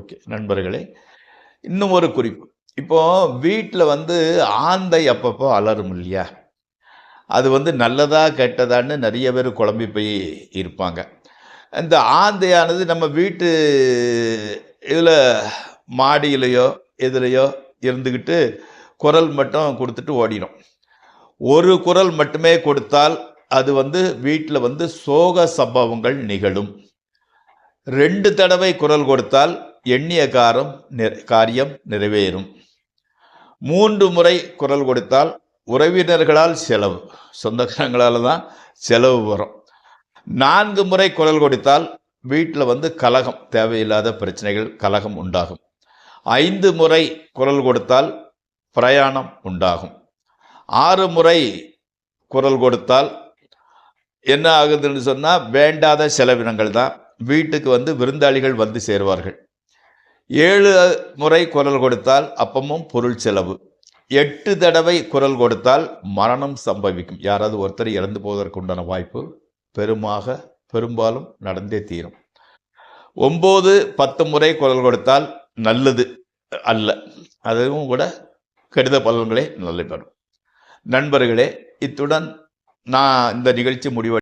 Okay நண்பர்களே, இன்னும் ஒரு குறிப்பு. இப்போ வீட்ல ஆந்தை அப்பப்போ அலறும் இல்லையா? அது நல்லதா, கெட்டதான்னு நெறைய பேர் குழம்பி போய் இருப்பாங்க. இந்த ஆந்தையானது நம்ம வீட்டு இதில மாடியிலயோ, எதுலயோ இருந்துகிட்டு குரல் மட்டும் குடுத்துட்டு ஓடிரும். ஒரு குரல் மட்டுமே கொடுத்தால் அது வீட்ல சோக சம்பவங்கள் நிகழும். 2 தடவை குரல் கொடுத்தால் எண்ணிய காரியம் நிறைவேறும். 3 முறை குரல் கொடுத்தால் உறவினர்களால் செலவு. சொந்தக்காரங்களால தான் செலவு வரும். 4 முறை குரல் கொடுத்தால் வீட்ல கலகம், தேவையில்லாத பிரச்சனைகள், கலகம் உண்டாகும். 5 முறை குரல் கொடுத்தால் பிரயாணம் உண்டாகும். 6 முறை குரல் கொடுத்தால் என்ன ஆகுதுன்னு சொன்னா, வேண்டாத செலவினங்கள் தான். வீட்டுக்கு விருந்தாளிகள் வந்து சேருவார்கள். 7 முறை குரல் கொடுத்தால் அப்பமும் பொருள் செலவு. 8 தடவை குரல் கொடுத்தால் மரணம் சம்பவிக்கும். யாராவது ஒருத்தர் இறந்து போவதற்கு உண்டான வாய்ப்பு பெரும்பாலும் நடந்தே தீரும். 9, 10 முறை குரல் கொடுத்தால் நல்லது அல்ல. அதுவும் கூட கெடுத பலன்களே நடைபெறும். நண்பர்களே, இத்துடன் நான் இந்த நிகழ்ச்சி முடிவடைகிறது.